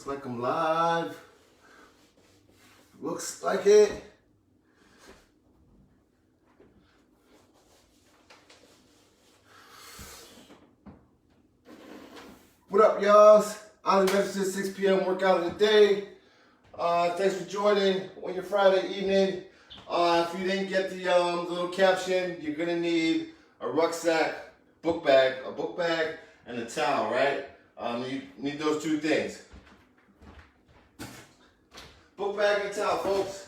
Looks like I'm live. Looks like it. What up, y'all? I'm registered 6 p.m. workout of the day. Thanks for joining on your Friday evening. If you didn't get the little caption, you're gonna need a rucksack, a book bag, and a towel, right? You need those two things. Book bag and towel, folks.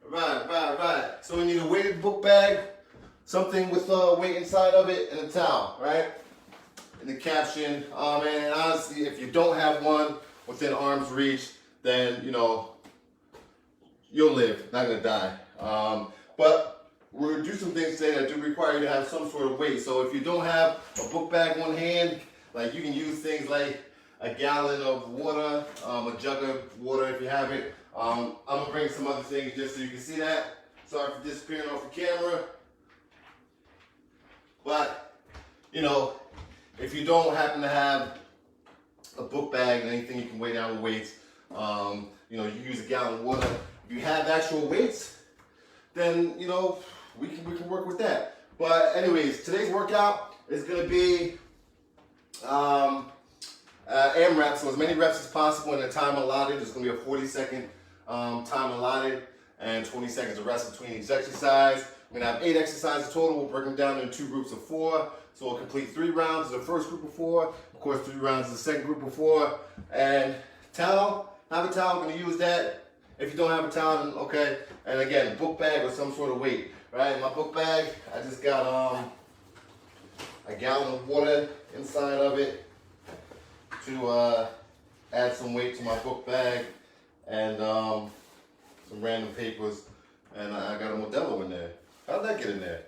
Right. So we need a weighted book bag, something with weight inside of it, and a towel, right? And the caption, and honestly, if you don't have one within arm's reach, then, you know, you'll live, not gonna die. But we're gonna do some things today that do require you to have some sort of weight. So if you don't have a book bag on hand, like you can use things like a gallon of water, a jug of water if you have it. I'm gonna bring some other things just so you can see that. Sorry for disappearing off the camera. But, you know, if you don't happen to have a book bag and anything you can weigh down with weights, you know, you use a gallon of water. If you have actual weights, then, you know, we can work with that. But anyways, today's workout is gonna be AMRAP, so as many reps as possible in the time allotted. There's gonna be a 40-second time allotted and 20 seconds of rest between each exercise. We're gonna have 8 exercises total. We'll break them down into 2 groups of 4. So we'll complete 3 rounds of the first group of 4. Of course, 3 rounds of the second group of 4. And towel, have a towel, I'm gonna use that. If you don't have a towel, then okay. And again, book bag or some sort of weight, right? In my book bag, I just got a gallon of water inside of it to add some weight to my book bag, and some random papers, and I got a Modelo in there. How'd that get in there?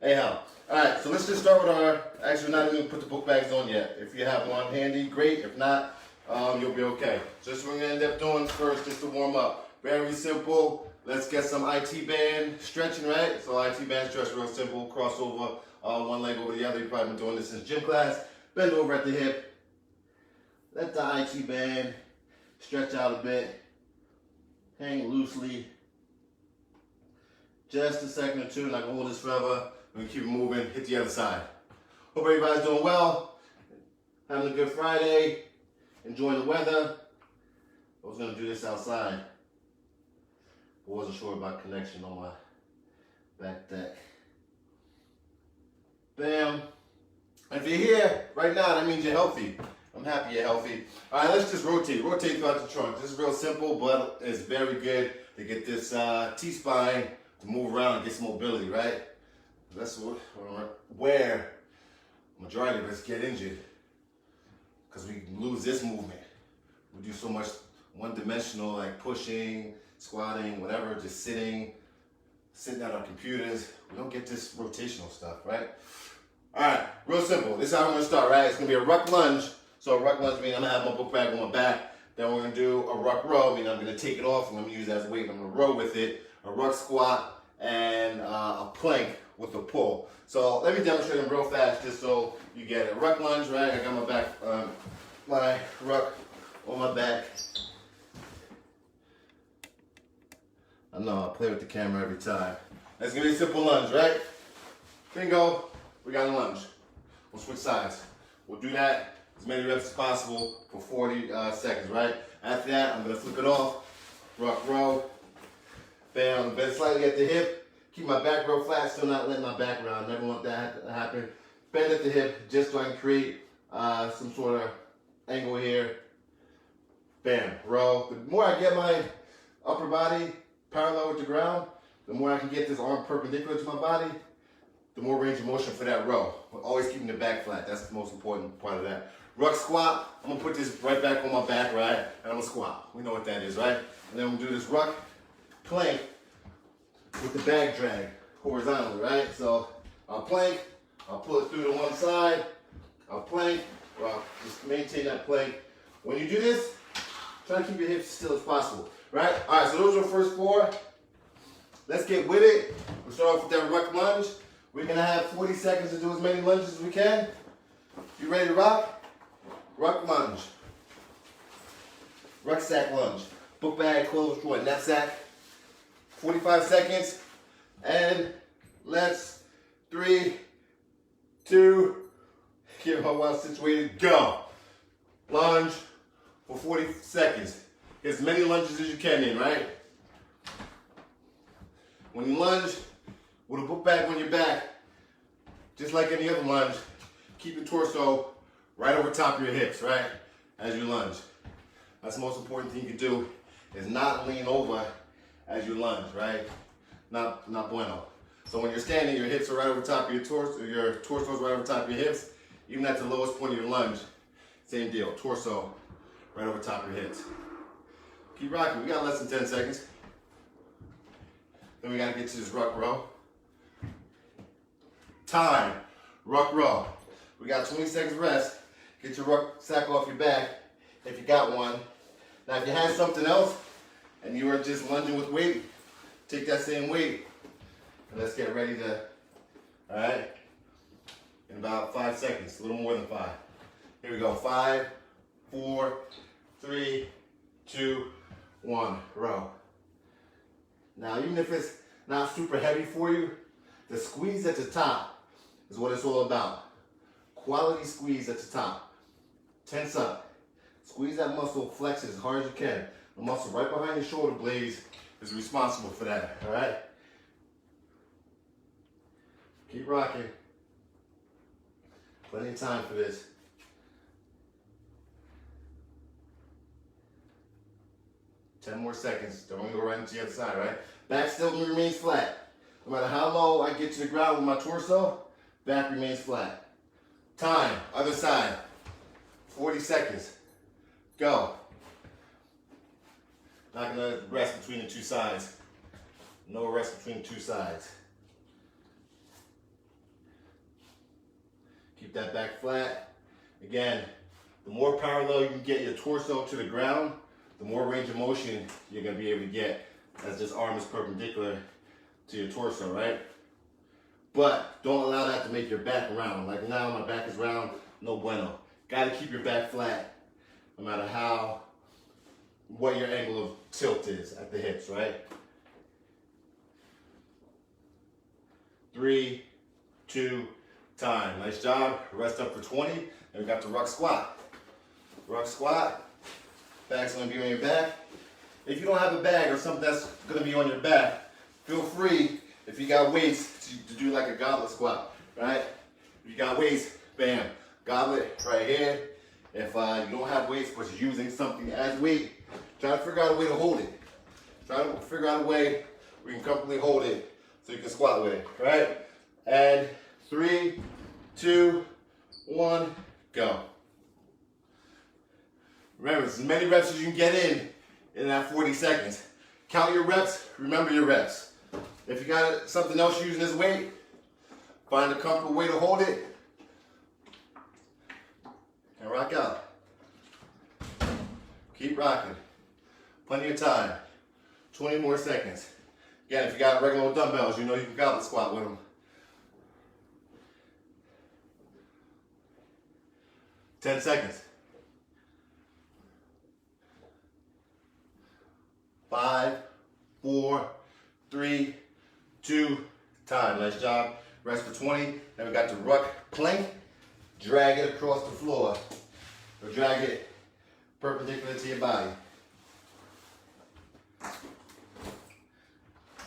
Anyhow, all right, so let's just start with our, actually not even put the book bags on yet. If you have one handy, great. If not, you'll be okay. So this is what we're gonna end up doing first, just to warm up. Very simple. Let's get some IT band stretching, right? So IT band stretch, real simple. Crossover, one leg over the other. You've probably been doing this since gym class. Bend over at the hip. Let the IT band stretch out a bit. Hang loosely. Just a second or two, and I can hold this forever. We're gonna keep it moving. Hit the other side. Hope everybody's doing well. Having a good Friday. Enjoying the weather. I was gonna do this outside. I wasn't sure about connection on my back deck. Bam. If you're here right now, that means you're healthy. I'm happy you're healthy. All right, let's just rotate. Rotate throughout the trunk. This is real simple, but it's very good to get this T-spine to move around and get some mobility, right? That's where majority of us get injured, because we lose this movement. We do so much one-dimensional, like pushing, squatting, whatever, just sitting at our computers. We don't get this rotational stuff, right? All right, real simple. This is how I'm gonna start, right? It's gonna be a ruck lunge. So a ruck lunge means I'm gonna have my book bag on my back. Then we're gonna do a ruck row, meaning I'm gonna take it off and I'm gonna use it as a weight. I'm gonna row with it, a ruck squat, and a plank with a pull. So let me demonstrate them real fast just so you get it. Ruck lunge, right? I got my back, my ruck on my back. I know, I play with the camera every time. That's gonna be a simple lunge, right? Bingo, we got a lunge. We'll switch sides. We'll do that as many reps as possible for 40 seconds, right? After that, I'm gonna flip it off, ruck row, bam, bend slightly at the hip, keep my back real flat, still not letting my back round. Never want that to happen. Bend at the hip, just so I can create some sort of angle here. Bam, row. The more I get my upper body parallel with the ground, the more I can get this arm perpendicular to my body, the more range of motion for that row. But always keeping the back flat. That's the most important part of that. Ruck squat, I'm gonna put this right back on my back, right? And I'm gonna squat. We know what that is, right? And then we'll do this ruck plank with the back drag horizontally, right? So I'll plank, I'll pull it through to one side, I'll plank, or I'll just maintain that plank. When you do this, try to keep your hips as still as possible, right? All right, so those are the first 4. let's get with it. We'll start off with that ruck lunge. We're gonna have 40 seconds to do as many lunges as we can. You ready to rock? Ruck lunge. Rucksack lunge. Book bag, clothes drawer, knapsack. 45 seconds. And let's 3, 2, get my well situated, go. Lunge for 40 seconds. Get as many lunges as you can in, right? When you lunge with a book bag on your back, just like any other lunge, keep your torso right over top of your hips, right? As you lunge. That's the most important thing you can do, is not lean over as you lunge, right? Not bueno. So when you're standing, your hips are right over top of your torso is right over top of your hips. Even at the lowest point of your lunge, same deal, torso right over top of your hips. Keep rocking, we got less than 10 seconds. Then we gotta get to this ruck row. Time, ruck row. We got 20 seconds rest. Get your rucksack off your back if you got one. Now if you had something else and you were just lunging with weight, take that same weight and let's get ready to, all right? In about 5 seconds, a little more than 5. Here we go, 5, 4, 3, 2, 1, row. Now even if it's not super heavy for you, the squeeze at the top is what it's all about. Quality squeeze at the top. Tense up. Squeeze that muscle, flex as hard as you can. The muscle right behind your shoulder blades is responsible for that, all right? Keep rocking. Plenty of time for this. 10 more seconds. Don't want to go right into the other side, right? Back still remains flat. No matter how low I get to the ground with my torso, back remains flat. Time, other side. 40 seconds. Go. Not gonna rest between the two sides. No rest between the two sides. Keep that back flat. Again, the more parallel you can get your torso to the ground, the more range of motion you're gonna be able to get as this arm is perpendicular to your torso, right? But don't allow that to make your back round. Like now my back is round, no bueno. Gotta keep your back flat no matter what your angle of tilt is at the hips, right? 3, 2, time. Nice job. Rest up for 20. And we got the ruck squat. Ruck squat. Bag's gonna be on your back. If you don't have a bag or something that's gonna be on your back, feel free, if you got weights, to do like a goblet squat, right? If you got weights, bam, goblet right here. If you don't have weights but you're using something as weight, try to figure out a way to hold it. Try to figure out a way where you can comfortably hold it so you can squat with it, right? And 3, 2, 1, go. Remember, as many reps as you can get in that 40 seconds. Count your reps, remember your reps. If you got something else using as weight, find a comfortable way to hold it and rock out. Keep rocking. Plenty of time. 20 more seconds. Again, if you got regular dumbbells, you know you can goblet squat with them. 10 seconds. 5, 4, 3, 2, time. Nice job. Rest for 20. Then we got the ruck plank. Drag it across the floor. Or drag it perpendicular to your body.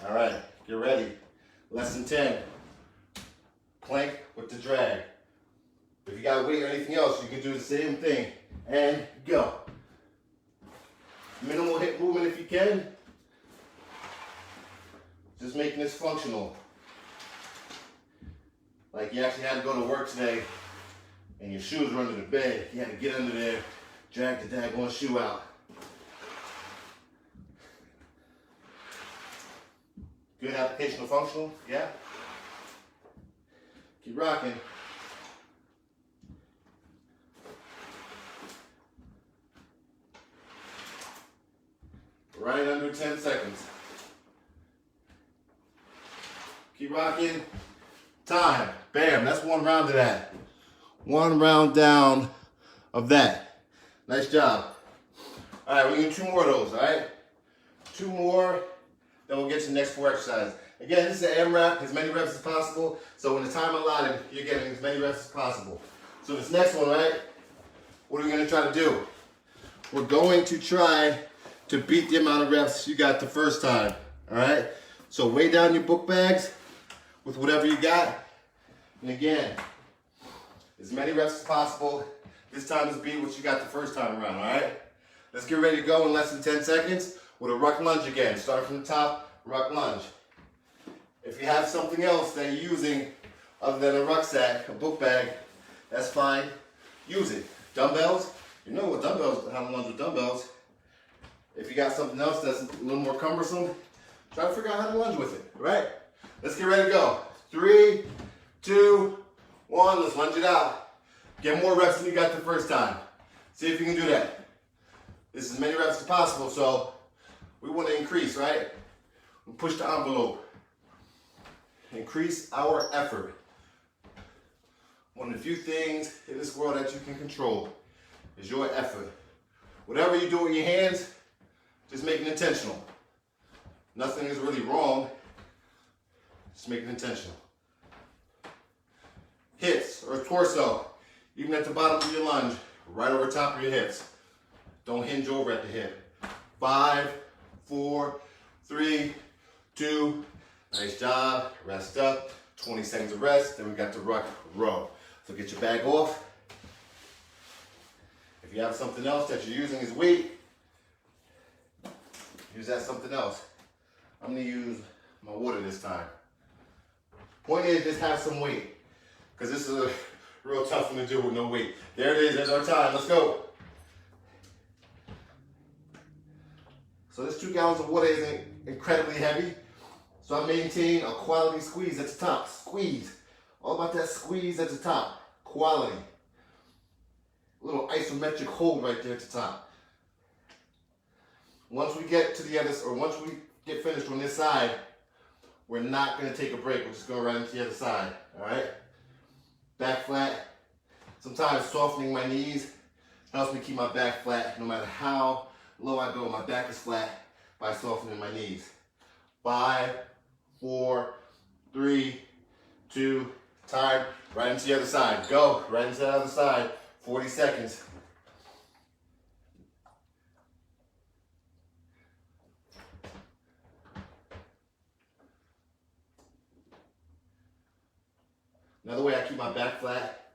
All right, get ready. Less than 10. Plank with the drag. If you got weight or anything else, you can do the same thing. And go. Minimal hip movement if you can. Just making this functional. Like you actually had to go to work today and your shoes were under the bed. You had to get under there, drag the daggone shoe out. Good application of functional, yeah? Keep rocking. Right under 10 seconds. Keep rocking. Time. Bam. That's one round of that. One round down of that. Nice job. All right, we're going to do 2 more of those, all right? 2 more, then we'll get to the next 4 exercises. Again, this is an AMRAP, as many reps as possible. So when the time allotted, you're getting as many reps as possible. So this next one, right, what are we going to try to do? We're going to try to beat the amount of reps you got the first time, all right? So weigh down your book bags with whatever you got. And again, as many reps as possible. This time is beat what you got the first time around, all right? Let's get ready to go in less than 10 seconds with a ruck lunge again. Start from the top, ruck lunge. If you have something else that you're using other than a rucksack, a book bag, that's fine. Use it. Dumbbells, you know what dumbbells, how to lunge with dumbbells. If you got something else that's a little more cumbersome, try to figure out how to lunge with it, right? Let's get ready to go. 3, 2, 1, let's lunge it out. Get more reps than you got the first time. See if you can do that. This is as many reps as possible, so we want to increase, right? We push the envelope. Increase our effort. One of the few things in this world that you can control is your effort. Whatever you do with your hands, just make it intentional. Nothing is really wrong. Just make it intentional. Hips or torso, even at the bottom of your lunge, right over top of your hips. Don't hinge over at the hip. 5, 4, 3, 2, nice job. Rest up. 20 seconds of rest. Then we got the ruck row. So get your bag off. If you have something else that you're using as weight, use that something else. I'm going to use my water this time. Point is, just have some weight. Because this is a real tough one to do with no weight. There it is. There's our time. Let's go. So this 2 gallons of water isn't incredibly heavy. So I maintain a quality squeeze at the top. Squeeze. All about that squeeze at the top. Quality. A little isometric hold right there at the top. Once we get to the other, or once we get finished on this side, we're not going to take a break. We're just going right into the other side. All right? Back flat. Sometimes softening my knees helps me keep my back flat. No matter how low I go, my back is flat by softening my knees. 5, 4, 3, 2, time. Right into the other side. Go. Right into the other side. 40 seconds. Another way I keep my back flat,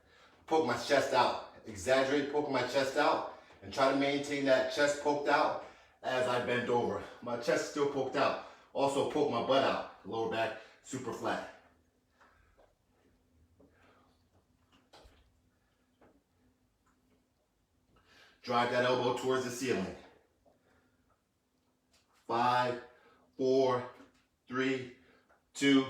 poke my chest out. Exaggerate poking my chest out and try to maintain that chest poked out as I bend over. My chest is still poked out. Also poke my butt out. Lower back super flat. Drive that elbow towards the ceiling. 5, 4, 3, 2,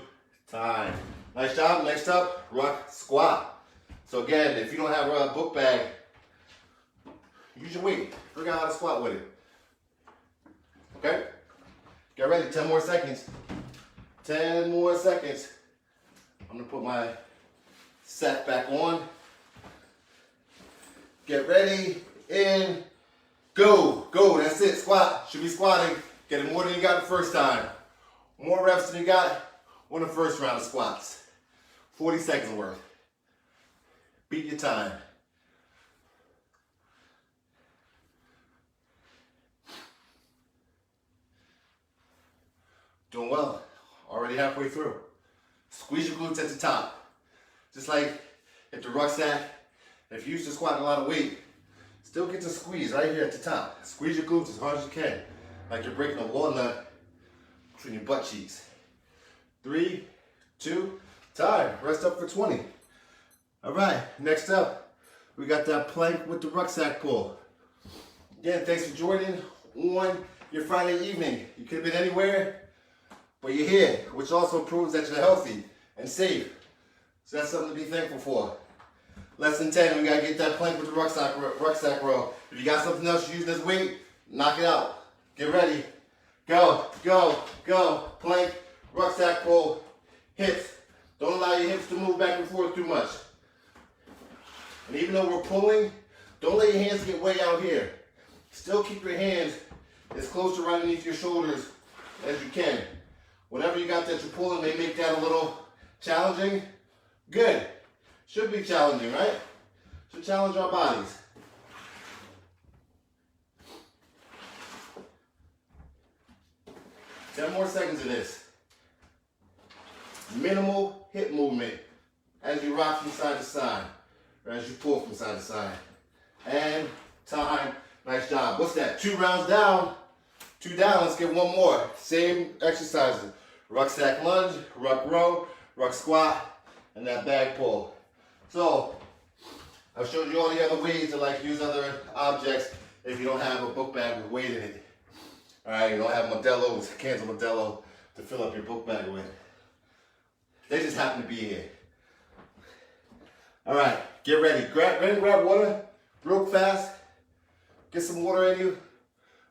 time. Nice job. Next up, ruck squat. So again, if you don't have a book bag, use your weight. Figure out how to squat with it. Okay? Get ready. 10 more seconds. 10 more seconds. I'm going to put my set back on. Get ready. In. Go. Go. That's it. Squat. Should be squatting. Getting more than you got the first time. More reps than you got on the first round of squats. 40 seconds worth. Beat your time. Doing well. Already halfway through. Squeeze your glutes at the top. Just like if the rucksack, if you used to squat a lot of weight, still get to squeeze right here at the top. Squeeze your glutes as hard as you can. Like you're breaking a walnut between your butt cheeks. 3, 2, time. Rest up for 20. All right, next up, we got that plank with the rucksack pull. Again, thanks for joining on your Friday evening. You could have been anywhere, but you're here, which also proves that you're healthy and safe. So that's something to be thankful for. Less than 10, we gotta get that plank with the rucksack row. If you got something else you're using as weight, knock it out. Get ready. Go, go, go. Plank, rucksack pull. hips. Don't allow your hips to move back and forth too much. And even though we're pulling, don't let your hands get way out here. Still keep your hands as close to right underneath your shoulders as you can. Whatever you got that you're pulling may make that a little challenging. Good. Should be challenging, right? Should challenge our bodies. Ten more seconds of this. Minimal hip movement as you rock from side to side, or as you pull from side to side. And time. Nice job. What's that? 2 rounds down. 2 down. Let's get one more. Same exercises. Rucksack lunge, ruck row, ruck squat, and that bag pull. So, I've showed you all the other ways to use other objects if you don't have a book bag with weight in it. Alright, you don't have Modelo's, cans of Modelo to fill up your book bag with. They just happen to be here. Alright, get ready. Grab water real fast. Get some water in you.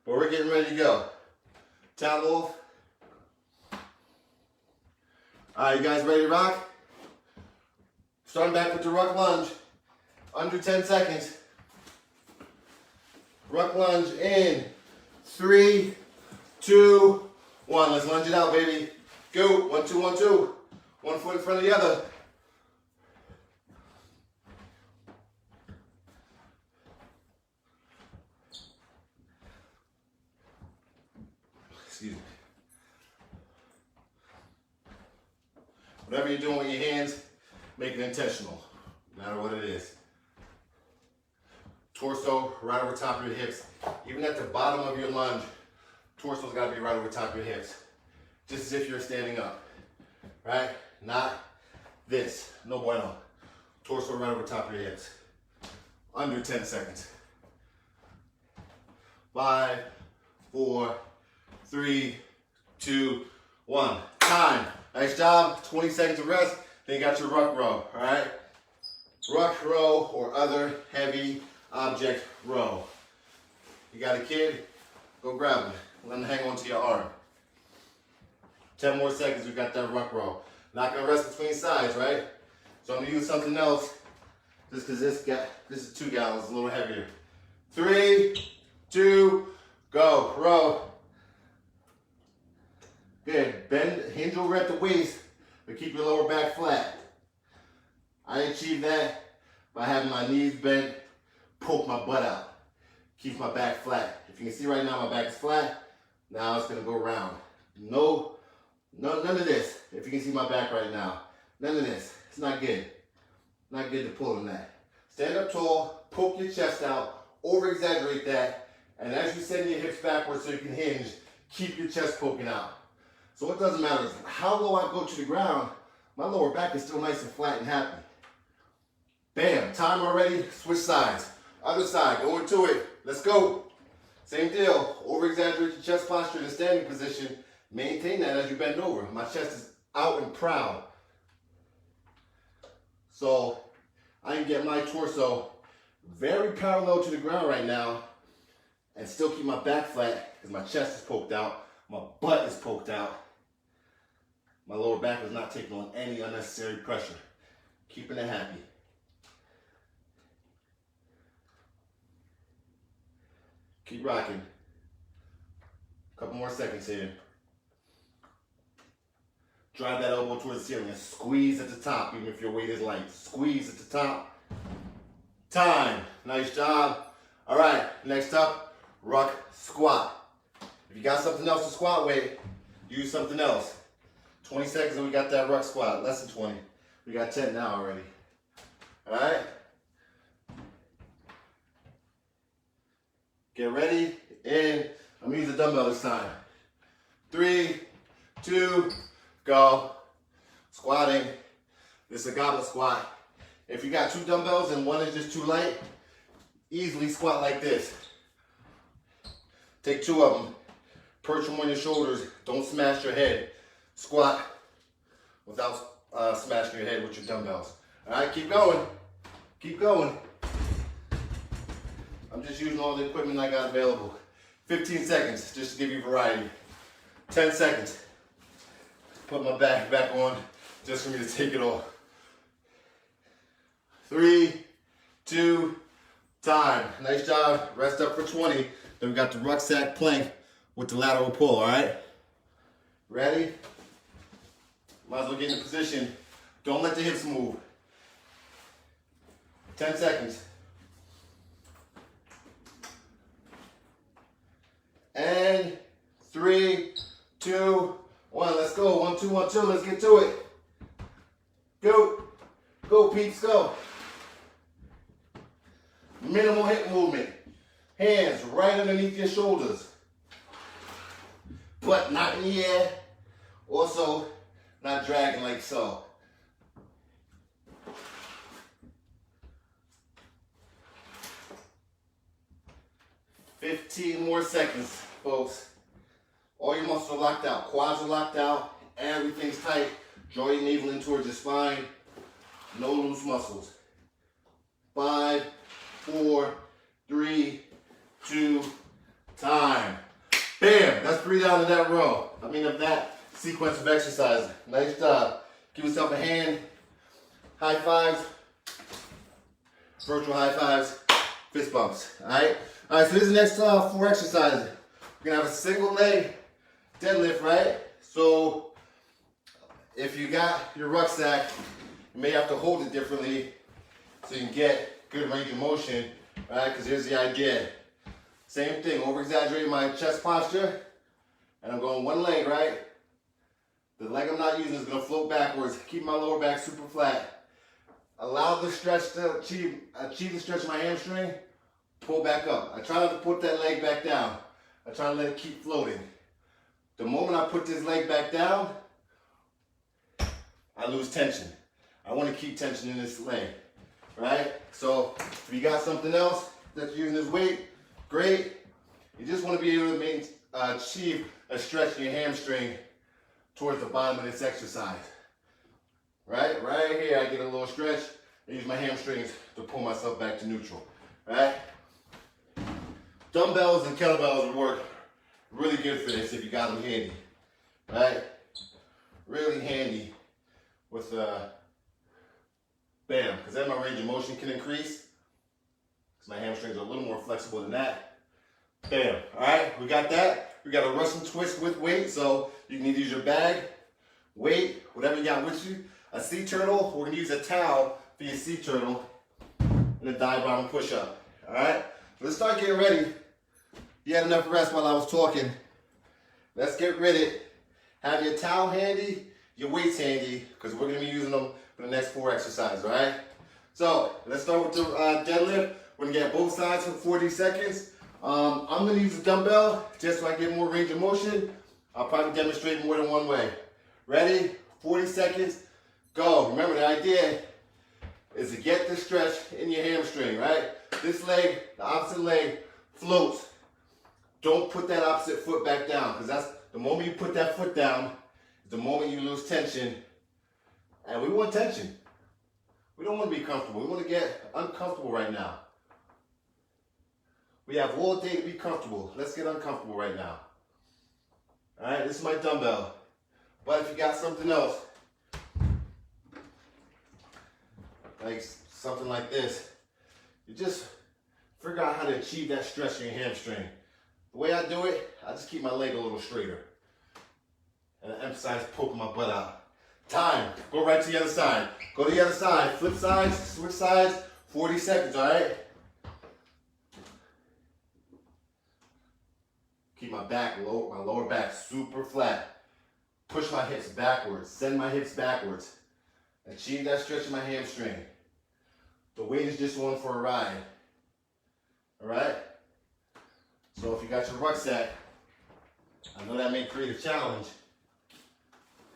But we're getting ready to go. Towel off. Alright, you guys ready to rock? Starting back with the ruck lunge. Under 10 seconds. Ruck lunge in 3, 2, 1. Let's lunge it out, baby. Go. 1, 2, 1, 2. One foot in front of the other. Excuse me. Whatever you're doing with your hands, make it intentional, no matter what it is. Torso right over top of your hips. Even at the bottom of your lunge, torso's got to be right over top of your hips. Just as if you're standing up, right? Not this. No bueno. Torso right over top of your hips. Under 10 seconds. 5, 4, 3, 2, 1. Time. Nice job. 20 seconds of rest. Then you got your ruck row, all right? Ruck row or other heavy object row. You got a kid? Go grab him. Let him hang on to your arm. 10 more seconds, we got that ruck row. Not gonna rest between sides, right? So I'm gonna use something else just because this is 2 gallons, a little heavier. 3, 2, go, row. Good, bend, hinge over at the waist, but keep your lower back flat. I achieve that by having my knees bent, poke my butt out. Keep my back flat. If you can see right now, my back is flat. Now it's gonna go round. None of this. If you can see my back right now, none of this. It's not good. Not good to pull in that. Stand up tall, poke your chest out, over-exaggerate that, and as you send your hips backwards so you can hinge, keep your chest poking out. So what doesn't matter is how low I go to the ground, my lower back is still nice and flat and happy. Bam, time already, switch sides. Other side, go into it. Let's go. Same deal, over-exaggerate your chest posture in a standing position. Maintain that as you bend over. My chest is out and proud. So I can get my torso very parallel to the ground right now and still keep my back flat because my chest is poked out, my butt is poked out. My lower back is not taking on any unnecessary pressure. Keeping it happy. Keep rocking. Couple more seconds here. Drive that elbow towards the ceiling and squeeze at the top, even if your weight is light. Squeeze at the top. Time. Nice job. All right, next up, ruck squat. If you got something else to squat with, use something else. 20 seconds and we got that ruck squat. Less than 20. We got 10 now already. All right. Get ready, and I'm gonna use the dumbbell this time. 3, 2, go. Squatting. This is a goblet squat. If you got 2 dumbbells and one is just too light, easily squat like this. Take 2 of them. Perch them on your shoulders. Don't smash your head. Squat without smashing your head with your dumbbells. All right, keep going. Keep going. I'm just using all the equipment I got available. 15 seconds, just to give you variety. 10 seconds. Put my back on. just for me to take it off. 3, 2, time. Nice job. Rest up for 20. Then we got the rucksack plank with the lateral pull, all right? Ready? Might as well get in position. Don't let the hips move. 10 seconds. And 3, 2, 1. Let's go. 1, 2, 1, 2. Let's get to it. Go. Go, peeps, go. Minimal hip movement. Hands right underneath your shoulders. Butt not in the air. Also, not dragging like so. "15 more seconds, folks. All your muscles are locked out. Quads are locked out. Everything's tight. Draw your navel in towards your spine. No loose muscles. 5, 4, 3, 2, time. Bam! That's 3 down in that row. Of that sequence of exercises. Nice job. Give yourself a hand. High fives. Virtual high fives. Fist bumps. Alright? Alright, so this is the next 4 exercises. We're going to have a single leg deadlift, right? So, if you got your rucksack, you may have to hold it differently so you can get good range of motion, right? Because here's the idea. Same thing, over-exaggerating my chest posture, and I'm going one leg, right? The leg I'm not using is going to float backwards. Keep my lower back super flat. Allow the stretch to achieve the stretch of my hamstring. Pull back up. I try not to put that leg back down. I try to let it keep floating. The moment I put this leg back down, I lose tension. I want to keep tension in this leg, right? So if you got something else that's using as weight, great. You just want to be able to achieve a stretch in your hamstring towards the bottom of this exercise. Right? Right here, I get a little stretch. I use my hamstrings to pull myself back to neutral. Right? Dumbbells and kettlebells work really good for this if you got them handy. Right? Really handy with bam, because then my range of motion can increase. Because my hamstrings are a little more flexible than that. Bam. Alright, we got that. We got a Russian twist with weight, so you can either use your bag, weight, whatever you got with you. A sea turtle, we're going to use a towel for your sea turtle, and a dive bomb and push up. Alright? Let's start getting ready. You had enough rest while I was talking. Let's get ready. Have your towel handy, your weights handy, because we're going to be using them for the next 4 exercises, alright? So, let's start with the deadlift. We're going to get both sides for 40 seconds. I'm going to use a dumbbell just so I get more range of motion. I'll probably demonstrate more than one way. Ready? 40 seconds. Go. Remember, the idea is to get the stretch in your hamstring, right? This leg, the opposite leg, floats. Don't put that opposite foot back down, because that's the moment you put that foot down, is the moment you lose tension. And we want tension. We don't want to be comfortable. We want to get uncomfortable right now. We have all day to be comfortable. Let's get uncomfortable right now. All right, this is my dumbbell. But if you got something else, like something like this, you just figure out how to achieve that stretch in your hamstring. The way I do it, I just keep my leg a little straighter. And I emphasize poking my butt out. Time. Go right to the other side. Go to the other side. Flip sides, switch sides, 40 seconds, all right? Keep my back low, my lower back super flat. Push my hips backwards. Send my hips backwards. Achieve that stretch in my hamstring. The weight is just one for a ride. All right? So if you got your rucksack, I know that may create a challenge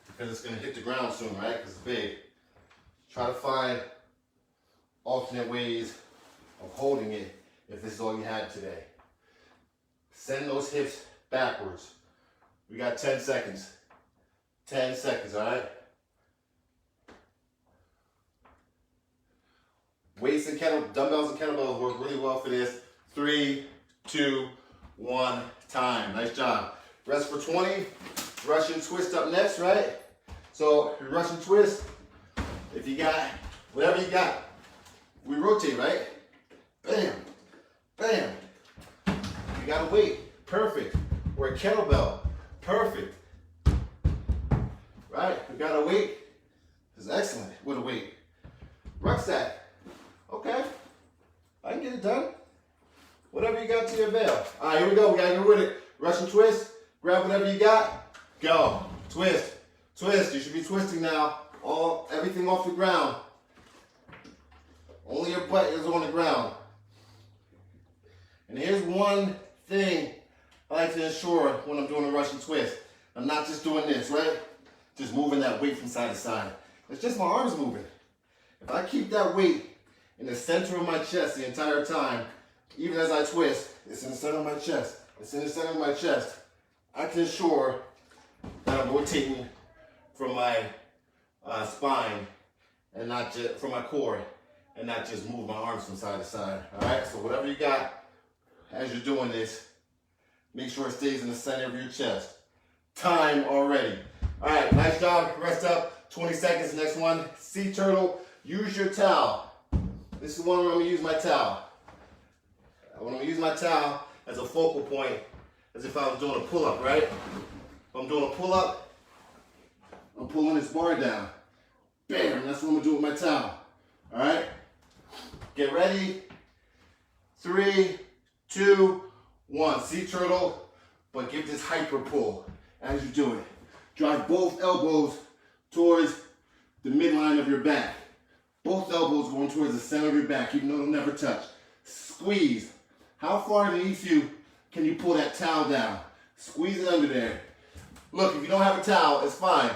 because it's going to hit the ground soon, right? Because it's big. Try to find alternate ways of holding it if this is all you had today. Send those hips backwards. We got 10 seconds. 10 seconds, all right? Weights and dumbbells and kettlebells work really well for this. 3, 2, 1, time. Nice job. Rest for 20. Russian twist up next, right? So your Russian twist, if you got whatever you got, we rotate, right? Bam, bam. You got a weight, perfect. Or a kettlebell, perfect. Right? We got a weight, it's excellent with a weight. Rucksack, okay. I can get it done. Whatever you got to your avail. All right, here we go. We gotta get with it. Russian twist. Grab whatever you got. Go. Twist. Twist. You should be twisting now. Everything off the ground. Only your butt is on the ground. And here's one thing I like to ensure when I'm doing a Russian twist. I'm not just doing this, right? Just moving that weight from side to side. It's just my arms moving. If I keep that weight in the center of my chest the entire time, even as I twist, it's in the center of my chest. It's in the center of my chest. I can ensure that I'm rotating from my spine and not just from my core, and not just move my arms from side to side. All right. So whatever you got as you're doing this, make sure it stays in the center of your chest. Time already. All right. Nice job. Rest up. 20 seconds. Next one. Sea turtle. Use your towel. This is one where I'm gonna use my towel. I'm gonna use my towel as a focal point, as if I was doing a pull-up, right? If I'm doing a pull-up, I'm pulling this bar down. Bam, that's what I'm gonna do with my towel. All right? Get ready. 3, 2, 1. Sea turtle, but give this hyper pull as you do it. Drive both elbows towards the midline of your back. Both elbows going towards the center of your back, even though they'll never touch. Squeeze. How far underneath you can you pull that towel down? Squeeze it under there. Look, if you don't have a towel, it's fine.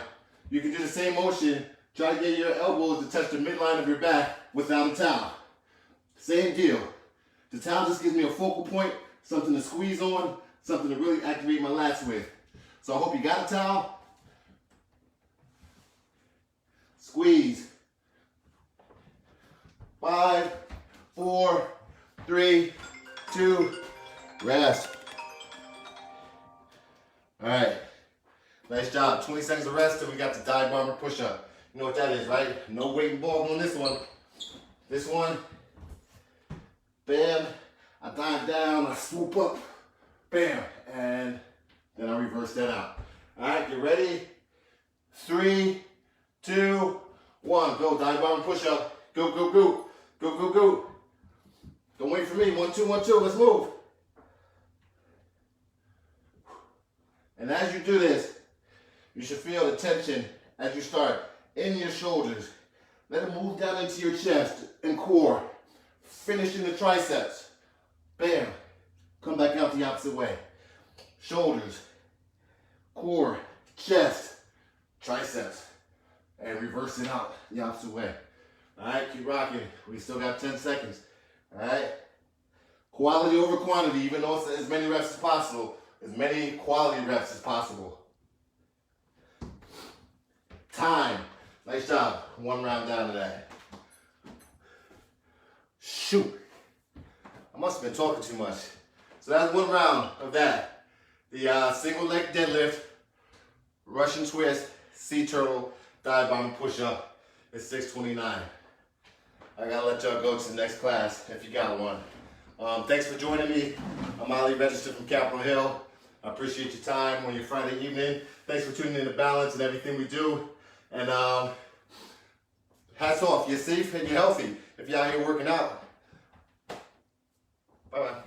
You can do the same motion. Try to get your elbows to touch the midline of your back without a towel. Same deal. The towel just gives me a focal point, something to squeeze on, something to really activate my lats with. So I hope you got a towel. Squeeze. 5, 4, 3, 2, rest. All right, nice job. 20 seconds of rest, and we got the dive bomber push-up. You know what that is, right? No weight involved on this one. This one, bam, I dive down, I swoop up, bam, and then I reverse that out. All right, get ready. 3, 2, 1, go. Dive bomber push-up. Go, go, go. Go, go, go. Don't wait for me. 1, 2, 1, 2. Let's move. And as you do this, you should feel the tension as you start in your shoulders. Let it move down into your chest and core. Finish in the triceps. Bam. Come back out the opposite way. Shoulders, core, chest, triceps. And reverse it out the opposite way. All right, keep rocking. We still got 10 seconds. All right. Quality over quantity, even though it's as many reps as possible. As many quality reps as possible. Time. Nice job. 1 round down to that. Shoot. I must have been talking too much. So that's 1 round of that. The single leg deadlift, Russian twist, sea turtle, dive bomb push up. It's 6:29. I gotta let y'all go to the next class if you got one. Thanks for joining me. I'm Ali, registered from Capitol Hill. I appreciate your time on your Friday evening. Thanks for tuning in to Balance and everything we do. And hats off. You're safe and you're healthy if you're out here working out. Bye-bye.